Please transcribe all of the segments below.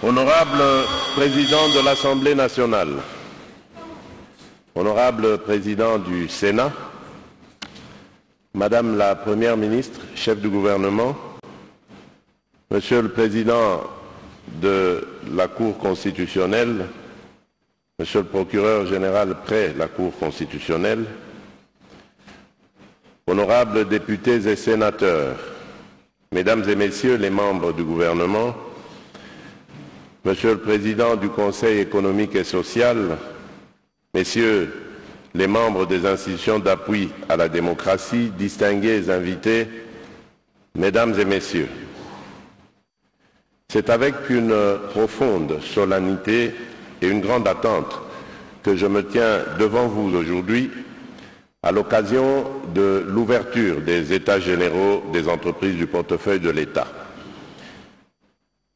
Honorable Président de l'Assemblée nationale, Honorable Président du Sénat, Madame la Première ministre, chef du gouvernement, Monsieur le Président de la Cour constitutionnelle, Monsieur le Procureur général près la Cour constitutionnelle, Honorables députés et sénateurs, Mesdames et Messieurs les membres du gouvernement, Monsieur le Président du Conseil économique et social, Messieurs les membres des institutions d'appui à la démocratie, distingués invités, Mesdames et Messieurs, c'est avec une profonde solennité et une grande attente que je me tiens devant vous aujourd'hui à l'occasion de l'ouverture des États généraux des entreprises du portefeuille de l'État.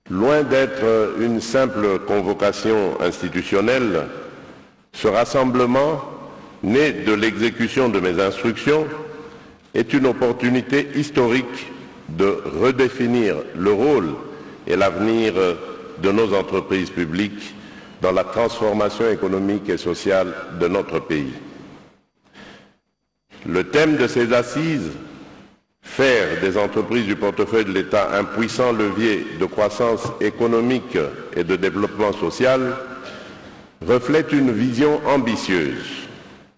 Loin d'être une simple convocation institutionnelle, ce rassemblement, né de l'exécution de mes instructions, est une opportunité historique de redéfinir le rôle et l'avenir de nos entreprises publiques dans la transformation économique et sociale de notre pays. Le thème de ces assises, faire des entreprises du portefeuille de l'État un puissant levier de croissance économique et de développement social, reflète une vision ambitieuse,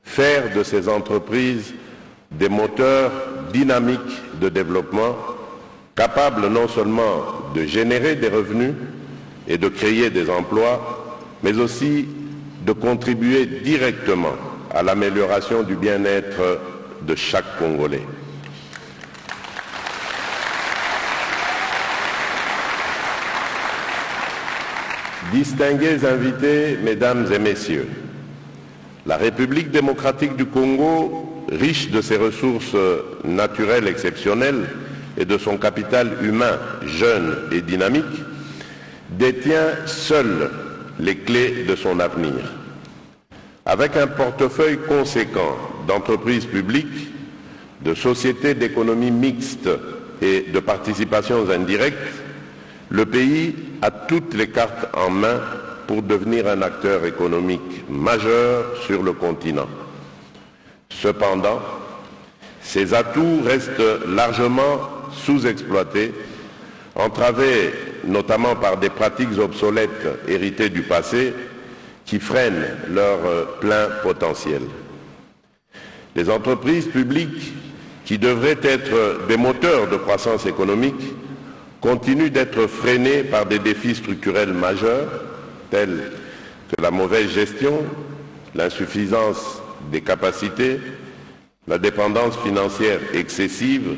faire de ces entreprises des moteurs dynamiques de développement, capables non seulement de générer des revenus et de créer des emplois, mais aussi de contribuer directement à l'amélioration du bien-être de chaque Congolais. Distingués invités, Mesdames et Messieurs, la République démocratique du Congo, riche de ses ressources naturelles exceptionnelles et de son capital humain jeune et dynamique, détient seule les clés de son avenir. Avec un portefeuille conséquent d'entreprises publiques, de sociétés d'économie mixte et de participations indirectes, le pays a toutes les cartes en main pour devenir un acteur économique majeur sur le continent. Cependant, ces atouts restent largement sous-exploités, entravés notamment par des pratiques obsolètes héritées du passé qui freinent leur plein potentiel. Les entreprises publiques, qui devraient être des moteurs de croissance économique, continuent d'être freinées par des défis structurels majeurs, tels que la mauvaise gestion, l'insuffisance des capacités, la dépendance financière excessive,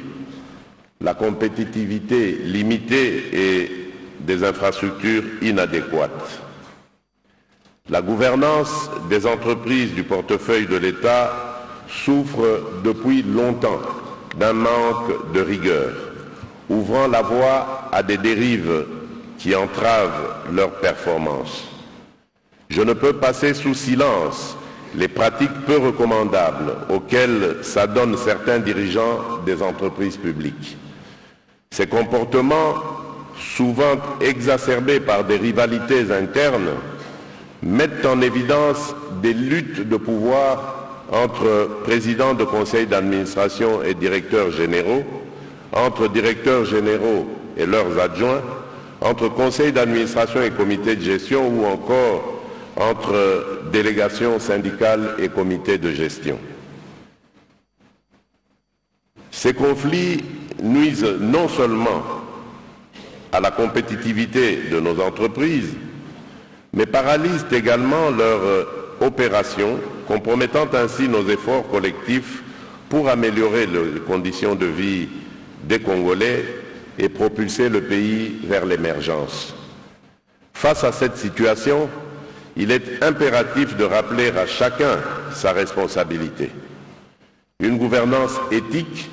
la compétitivité limitée et des infrastructures inadéquates. La gouvernance des entreprises du portefeuille de l'État souffre depuis longtemps d'un manque de rigueur, ouvrant la voie à des dérives qui entravent leur performance. Je ne peux passer sous silence les pratiques peu recommandables auxquelles s'adonnent certains dirigeants des entreprises publiques. Ces comportements, souvent exacerbés par des rivalités internes, mettent en évidence des luttes de pouvoir entre présidents de conseils d'administration et directeurs généraux, entre directeurs généraux et leurs adjoints, entre conseils d'administration et comités de gestion ou encore entre délégations syndicales et comités de gestion. Ces conflits nuisent non seulement à la compétitivité de nos entreprises, mais paralysent également leur opération, compromettant ainsi nos efforts collectifs pour améliorer les conditions de vie des Congolais et propulser le pays vers l'émergence. Face à cette situation, il est impératif de rappeler à chacun sa responsabilité. Une gouvernance éthique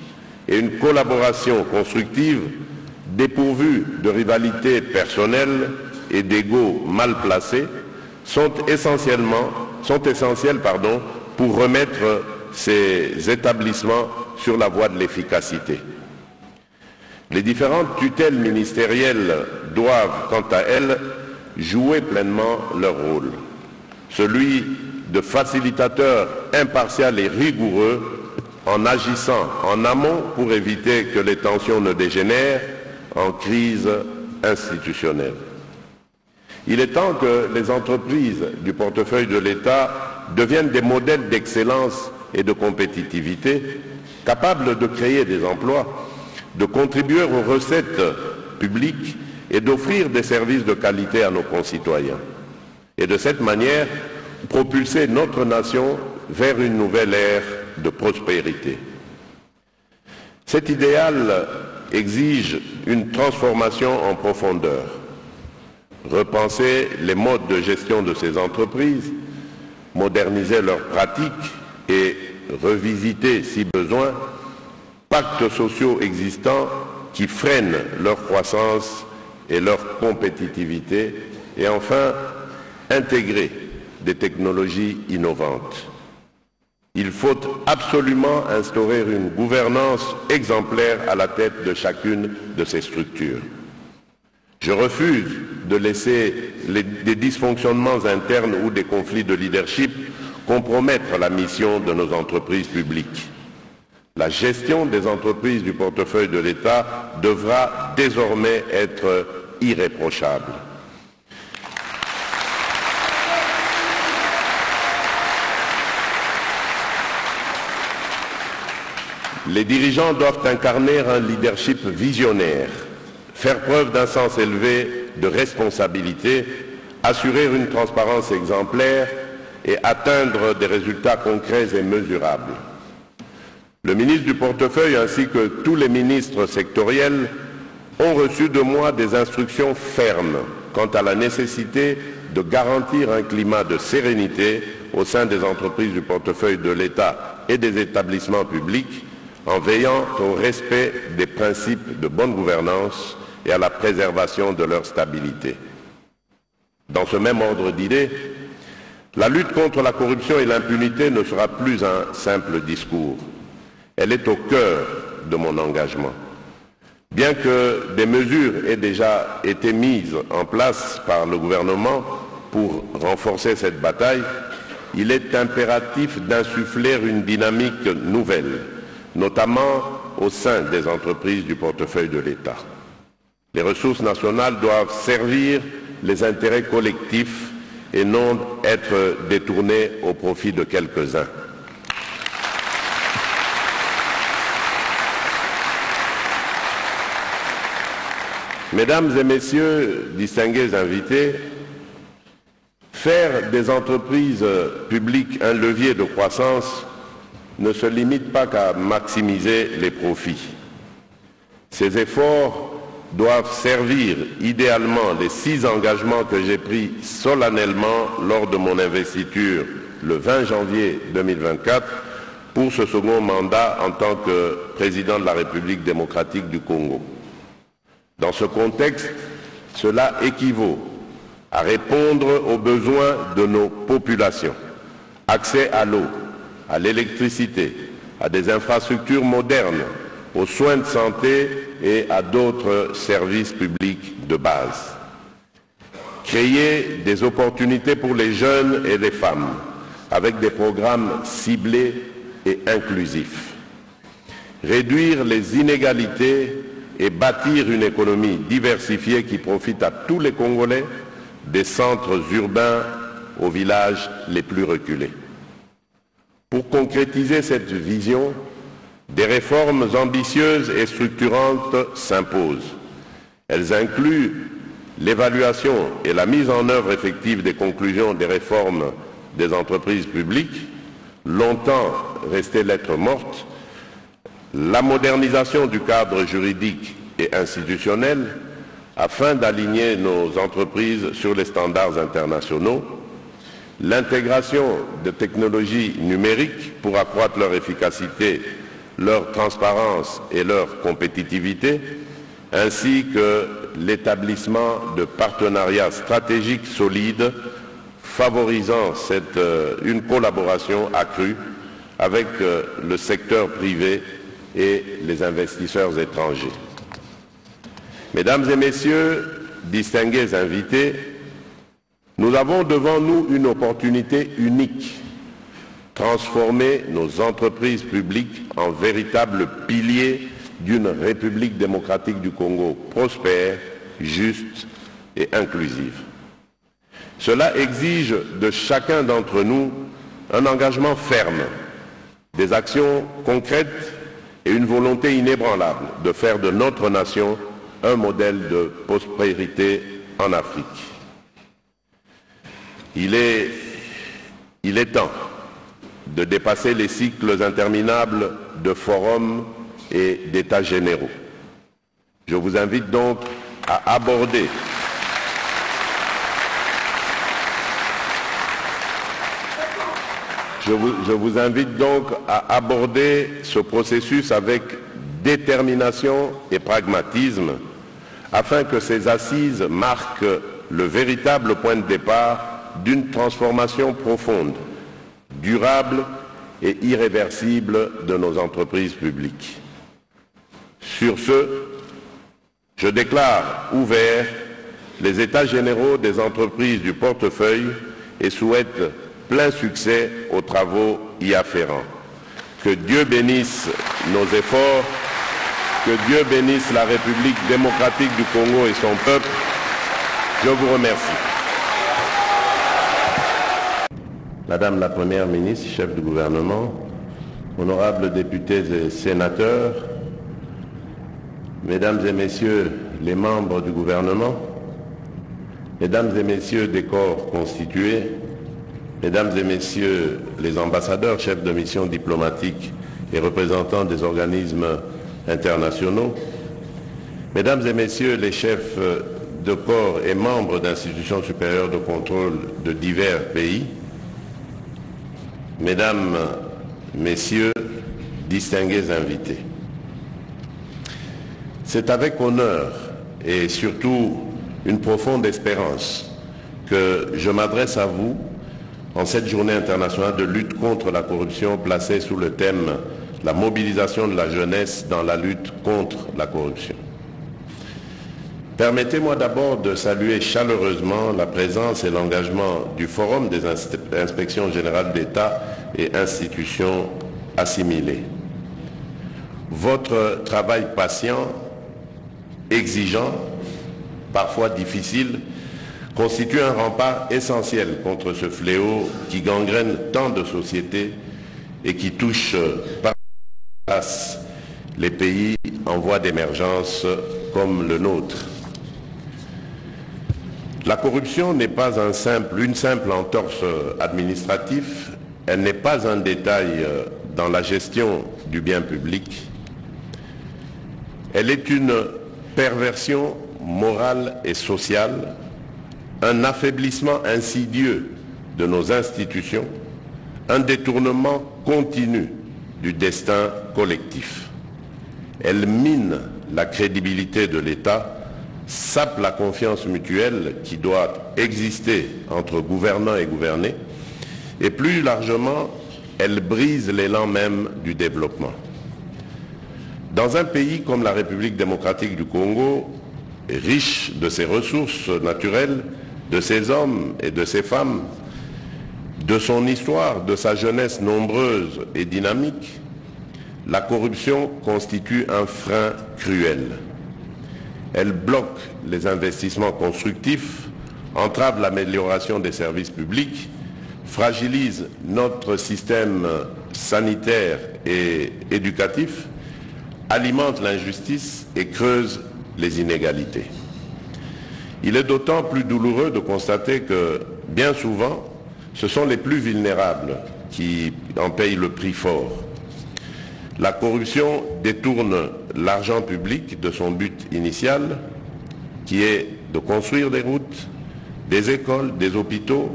et une collaboration constructive dépourvues de rivalités personnelles et d'égos mal placés sont essentielles pour remettre ces établissements sur la voie de l'efficacité. Les différentes tutelles ministérielles doivent, quant à elles, jouer pleinement leur rôle, celui de facilitateur impartial et rigoureux en agissant en amont pour éviter que les tensions ne dégénèrent en crise institutionnelle. Il est temps que les entreprises du portefeuille de l'État deviennent des modèles d'excellence et de compétitivité, capables de créer des emplois, de contribuer aux recettes publiques et d'offrir des services de qualité à nos concitoyens. Et de cette manière, propulser notre nation vers une nouvelle ère de prospérité. Cet idéal exige une transformation en profondeur. Repenser les modes de gestion de ces entreprises, moderniser leurs pratiques et revisiter, si besoin, pactes sociaux existants qui freinent leur croissance et leur compétitivité, et enfin, intégrer des technologies innovantes. Il faut absolument instaurer une gouvernance exemplaire à la tête de chacune de ces structures. Je refuse de laisser des dysfonctionnements internes ou des conflits de leadership compromettre la mission de nos entreprises publiques. La gestion des entreprises du portefeuille de l'État devra désormais être irréprochable. Les dirigeants doivent incarner un leadership visionnaire, faire preuve d'un sens élevé de responsabilité, assurer une transparence exemplaire et atteindre des résultats concrets et mesurables. Le ministre du portefeuille ainsi que tous les ministres sectoriels ont reçu de moi des instructions fermes quant à la nécessité de garantir un climat de sérénité au sein des entreprises du portefeuille de l'État et des établissements publics, en veillant au respect des principes de bonne gouvernance et à la préservation de leur stabilité. Dans ce même ordre d'idées, la lutte contre la corruption et l'impunité ne sera plus un simple discours. Elle est au cœur de mon engagement. Bien que des mesures aient déjà été mises en place par le gouvernement pour renforcer cette bataille, il est impératif d'insuffler une dynamique nouvelle, notamment au sein des entreprises du portefeuille de l'État. Les ressources nationales doivent servir les intérêts collectifs et non être détournées au profit de quelques-uns. Mesdames et messieurs, distingués invités, faire des entreprises publiques un levier de croissance ne se limite pas qu'à maximiser les profits. Ces efforts doivent servir idéalement les 6 engagements que j'ai pris solennellement lors de mon investiture le 20 janvier 2024 pour ce second mandat en tant que président de la République démocratique du Congo. Dans ce contexte, cela équivaut à répondre aux besoins de nos populations, accès à l'eau, à l'électricité, à des infrastructures modernes, aux soins de santé et à d'autres services publics de base. Créer des opportunités pour les jeunes et les femmes avec des programmes ciblés et inclusifs. Réduire les inégalités et bâtir une économie diversifiée qui profite à tous les Congolais, des centres urbains aux villages les plus reculés. Pour concrétiser cette vision, des réformes ambitieuses et structurantes s'imposent. Elles incluent l'évaluation et la mise en œuvre effective des conclusions des réformes des entreprises publiques, longtemps restées lettres mortes, la modernisation du cadre juridique et institutionnel afin d'aligner nos entreprises sur les standards internationaux, l'intégration de technologies numériques pour accroître leur efficacité, leur transparence et leur compétitivité, ainsi que l'établissement de partenariats stratégiques solides favorisant une collaboration accrue avec le secteur privé et les investisseurs étrangers. Mesdames et messieurs, distingués invités, Nous avons devant nous une opportunité unique, transformer nos entreprises publiques en véritables piliers d'une République démocratique du Congo prospère, juste et inclusive. Cela exige de chacun d'entre nous un engagement ferme, des actions concrètes et une volonté inébranlable de faire de notre nation un modèle de prospérité en Afrique. Il est temps de dépasser les cycles interminables de forums et d'états généraux. Je vous invite donc à aborder ce processus avec détermination et pragmatisme afin que ces assises marquent le véritable point de départ d'une transformation profonde, durable et irréversible de nos entreprises publiques. Sur ce, je déclare ouverts les états généraux des entreprises du portefeuille et souhaite plein succès aux travaux y afférents. Que Dieu bénisse nos efforts, que Dieu bénisse la République démocratique du Congo et son peuple. Je vous remercie. Madame la Première ministre, chef du gouvernement, honorables députés et sénateurs, Mesdames et Messieurs les membres du gouvernement, Mesdames et Messieurs des corps constitués, Mesdames et Messieurs les ambassadeurs, chefs de mission diplomatique et représentants des organismes internationaux, Mesdames et Messieurs les chefs de corps et membres d'institutions supérieures de contrôle de divers pays, Mesdames, Messieurs, distingués invités. C'est avec honneur et surtout une profonde espérance que je m'adresse à vous en cette journée internationale de lutte contre la corruption placée sous le thème « La mobilisation de la jeunesse dans la lutte contre la corruption ». Permettez-moi d'abord de saluer chaleureusement la présence et l'engagement du Forum des inspections générales d'État et institutions assimilées. Votre travail patient, exigeant, parfois difficile, constitue un rempart essentiel contre ce fléau qui gangrène tant de sociétés et qui touche par place les pays en voie d'émergence comme le nôtre. La corruption n'est pas une simple entorse administrative, elle n'est pas un détail dans la gestion du bien public, elle est une perversion morale et sociale, un affaiblissement insidieux de nos institutions, un détournement continu du destin collectif. Elle mine la crédibilité de l'État, sape la confiance mutuelle qui doit exister entre gouvernants et gouvernés, et plus largement, elle brise l'élan même du développement. Dans un pays comme la République démocratique du Congo, riche de ses ressources naturelles, de ses hommes et de ses femmes, de son histoire, de sa jeunesse nombreuse et dynamique, la corruption constitue un frein cruel. Elle bloque les investissements constructifs, entrave l'amélioration des services publics, fragilise notre système sanitaire et éducatif, alimente l'injustice et creuse les inégalités. Il est d'autant plus douloureux de constater que, bien souvent, ce sont les plus vulnérables qui en payent le prix fort. La corruption détourne l'argent public de son but initial, qui est de construire des routes, des écoles, des hôpitaux,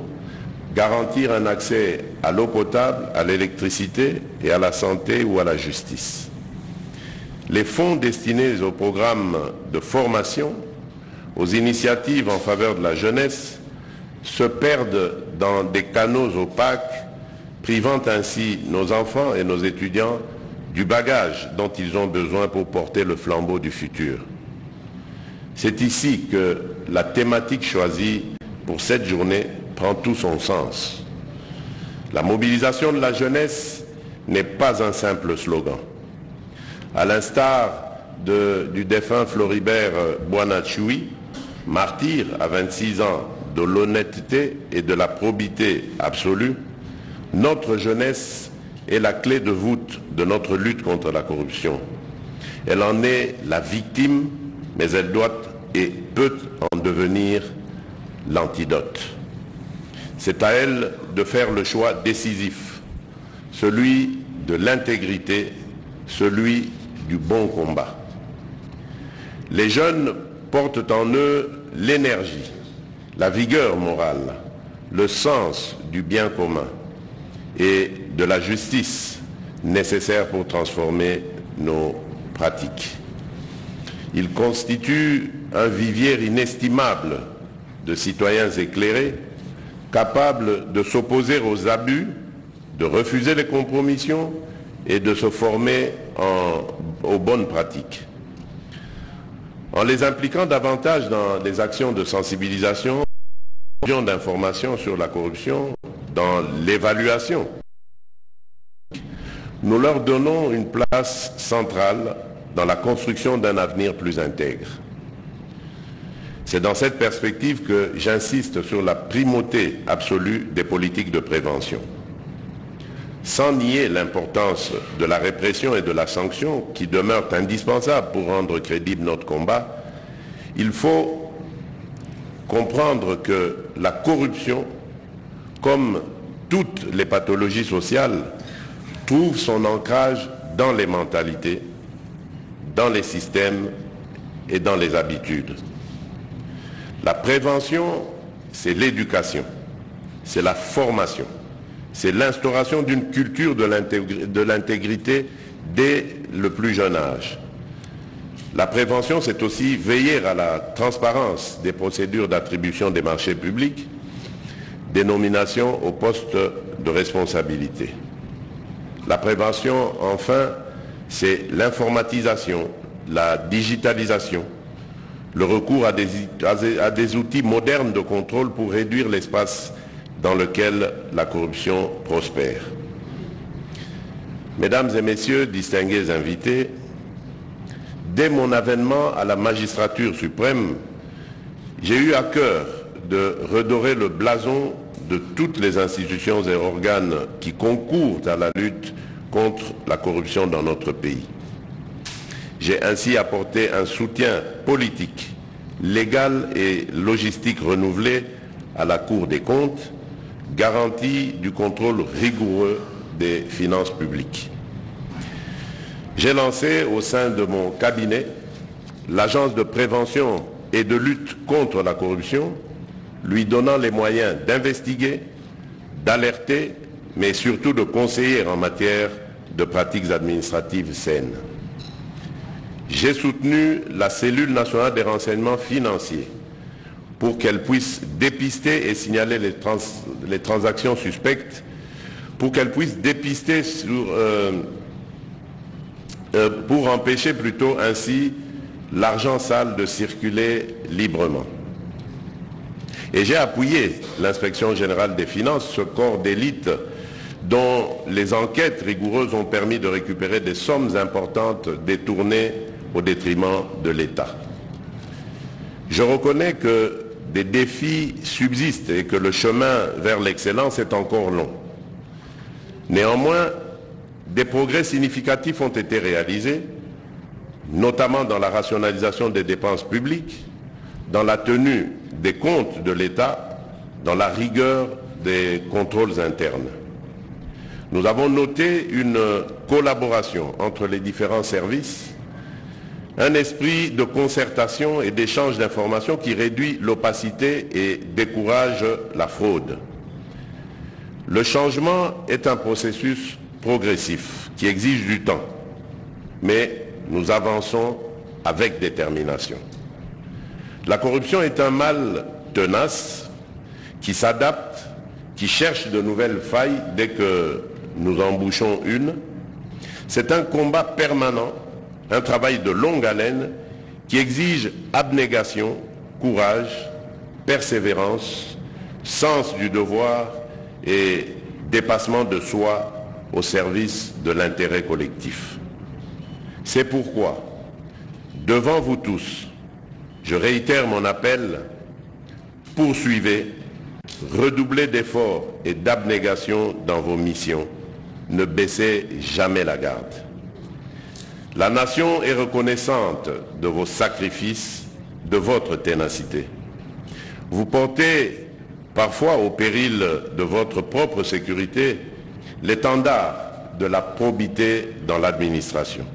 garantir un accès à l'eau potable, à l'électricité et à la santé ou à la justice. Les fonds destinés aux programmes de formation, aux initiatives en faveur de la jeunesse, se perdent dans des canaux opaques, privant ainsi nos enfants et nos étudiants du bagage dont ils ont besoin pour porter le flambeau du futur. C'est ici que la thématique choisie pour cette journée prend tout son sens. La mobilisation de la jeunesse n'est pas un simple slogan. À l'instar du défunt Floribert Boinachui, martyr à 26 ans de l'honnêteté et de la probité absolue, notre jeunesse est la clé de voûte de notre lutte contre la corruption. Elle en est la victime, mais elle doit et peut en devenir l'antidote. C'est à elle de faire le choix décisif, celui de l'intégrité, celui du bon combat. Les jeunes portent en eux l'énergie, la vigueur morale, le sens du bien commun et de la justice nécessaire pour transformer nos pratiques. Ils constituent un vivier inestimable de citoyens éclairés, capables de s'opposer aux abus, de refuser les compromissions et de se former aux bonnes pratiques. En les impliquant davantage dans des actions de sensibilisation, d'information sur la corruption, dans l'évaluation, nous leur donnons une place centrale dans la construction d'un avenir plus intègre. C'est dans cette perspective que j'insiste sur la primauté absolue des politiques de prévention. Sans nier l'importance de la répression et de la sanction qui demeurent indispensables pour rendre crédible notre combat, il faut comprendre que la corruption, comme toutes les pathologies sociales, trouve son ancrage dans les mentalités, dans les systèmes et dans les habitudes. La prévention, c'est l'éducation, c'est la formation, c'est l'instauration d'une culture de l'intégrité dès le plus jeune âge. La prévention, c'est aussi veiller à la transparence des procédures d'attribution des marchés publics, des nominations aux postes de responsabilité. La prévention, enfin, c'est l'informatisation, la digitalisation, le recours à des outils modernes de contrôle pour réduire l'espace dans lequel la corruption prospère. Mesdames et messieurs, distingués invités, dès mon avènement à la magistrature suprême, j'ai eu à cœur de redorer le blason de toutes les institutions et organes qui concourent à la lutte contre la corruption dans notre pays. J'ai ainsi apporté un soutien politique, légal et logistique renouvelé à la Cour des comptes, garantie du contrôle rigoureux des finances publiques. J'ai lancé au sein de mon cabinet l'Agence de prévention et de lutte contre la corruption, lui donnant les moyens d'investiguer, d'alerter, mais surtout de conseiller en matière de pratiques administratives saines. J'ai soutenu la cellule nationale des renseignements financiers pour qu'elle puisse dépister et signaler les transactions suspectes, pour qu'elle puisse dépister pour empêcher plutôt ainsi l'argent sale de circuler librement. Et j'ai appuyé l'inspection générale des finances, ce corps d'élite dont les enquêtes rigoureuses ont permis de récupérer des sommes importantes détournées au détriment de l'État. Je reconnais que des défis subsistent et que le chemin vers l'excellence est encore long. Néanmoins, des progrès significatifs ont été réalisés, notamment dans la rationalisation des dépenses publiques, dans la tenue des comptes de l'État, dans la rigueur des contrôles internes. Nous avons noté une collaboration entre les différents services, un esprit de concertation et d'échange d'informations qui réduit l'opacité et décourage la fraude. Le changement est un processus progressif qui exige du temps, mais nous avançons avec détermination. La corruption est un mal tenace qui s'adapte, qui cherche de nouvelles failles dès que nous en bouchons une. C'est un combat permanent, un travail de longue haleine qui exige abnégation, courage, persévérance sens du devoir et dépassement de soi au service de l'intérêt collectif. C'est pourquoi, devant vous tous, je réitère mon appel: poursuivez, redoublez d'efforts et d'abnégation dans vos missions, ne baissez jamais la garde. La nation est reconnaissante de vos sacrifices, de votre ténacité. Vous portez, parfois au péril de votre propre sécurité, l'étendard de la probité dans l'administration.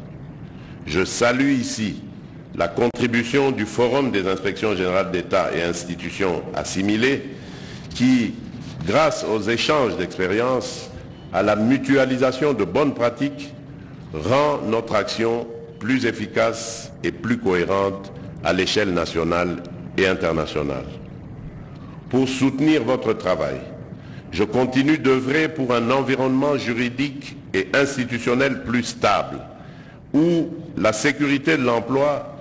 Je salue ici la contribution du Forum des inspections générales d'État et institutions assimilées qui, grâce aux échanges d'expériences, à la mutualisation de bonnes pratiques, rend notre action plus efficace et plus cohérente à l'échelle nationale et internationale. Pour soutenir votre travail, je continue d'œuvrer pour un environnement juridique et institutionnel plus stable, où la sécurité de l'emploi,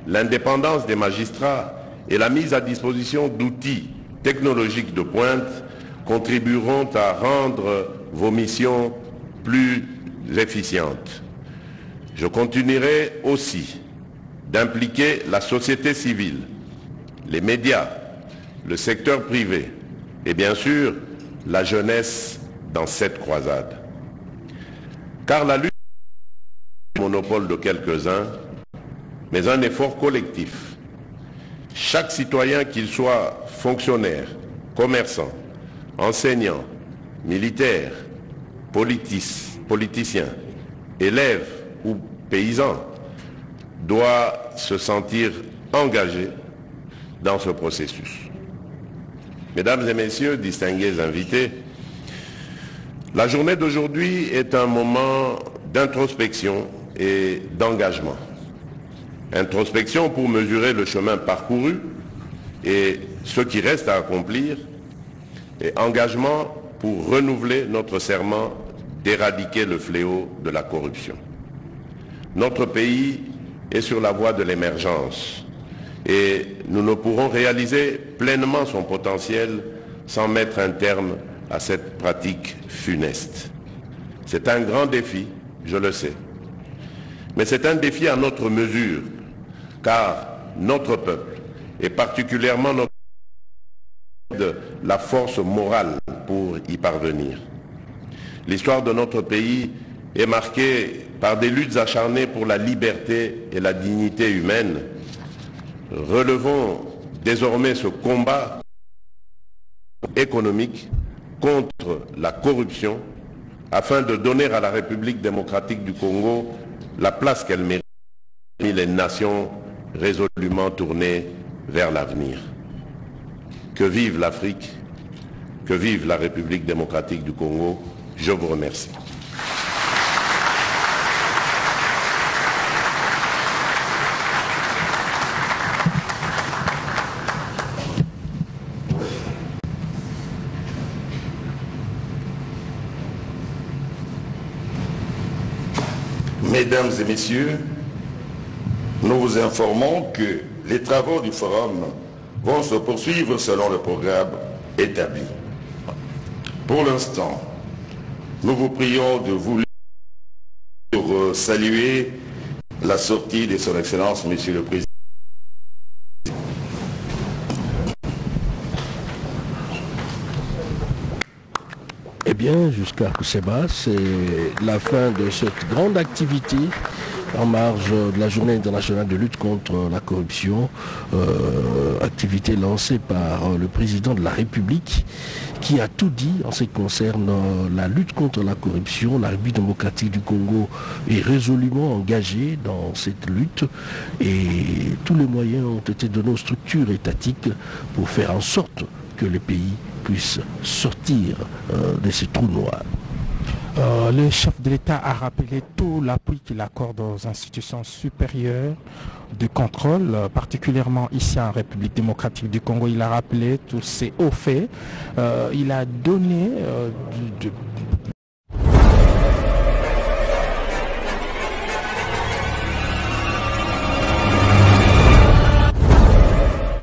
l'indépendance des magistrats et la mise à disposition d'outils technologiques de pointe contribueront à rendre vos missions plus efficientes. Je continuerai aussi d'impliquer la société civile, les médias, le secteur privé et bien sûr la jeunesse dans cette croisade. Car la lutte est le monopole de quelques-uns, mais un effort collectif. Chaque citoyen, qu'il soit fonctionnaire, commerçant, enseignant, militaire, politicien, élève ou paysan, doit se sentir engagé dans ce processus. Mesdames et messieurs, distingués invités, la journée d'aujourd'hui est un moment d'introspection et d'engagement. Introspection pour mesurer le chemin parcouru et ce qui reste à accomplir, et engagement pour renouveler notre serment d'éradiquer le fléau de la corruption. Notre pays est sur la voie de l'émergence et nous ne pourrons réaliser pleinement son potentiel sans mettre un terme à cette pratique funeste. C'est un grand défi, je le sais, mais c'est un défi à notre mesure, car notre peuple, et particulièrement notre de la force morale pour y parvenir. L'histoire de notre pays est marquée par des luttes acharnées pour la liberté et la dignité humaine. Relevons désormais ce combat économique contre la corruption afin de donner à la République démocratique du Congo la place qu'elle mérite parmi les nations résolument tournées vers l'avenir. Que vive l'Afrique, que vive la République démocratique du Congo. Je vous remercie. Mesdames et messieurs, nous vous informons que les travaux du forum vont se poursuivre selon le programme établi. Pour l'instant, nous vous prions de vous lever pour saluer la sortie de son Excellence, Monsieur le Président. Eh bien, jusqu'à Kousséba, c'est la fin de cette grande activité en marge de la Journée internationale de lutte contre la corruption, activité lancée par le président de la République, qui a tout dit en ce qui concerne la lutte contre la corruption. La République démocratique du Congo est résolument engagée dans cette lutte et tous les moyens ont été donnés aux structures étatiques pour faire en sorte que le pays puisse sortir de ces trous noirs. Le chef de l'État a rappelé tout l'appui qu'il accorde aux institutions supérieures de contrôle, particulièrement ici en République démocratique du Congo. Il a rappelé tous ces hauts faits. Il a donné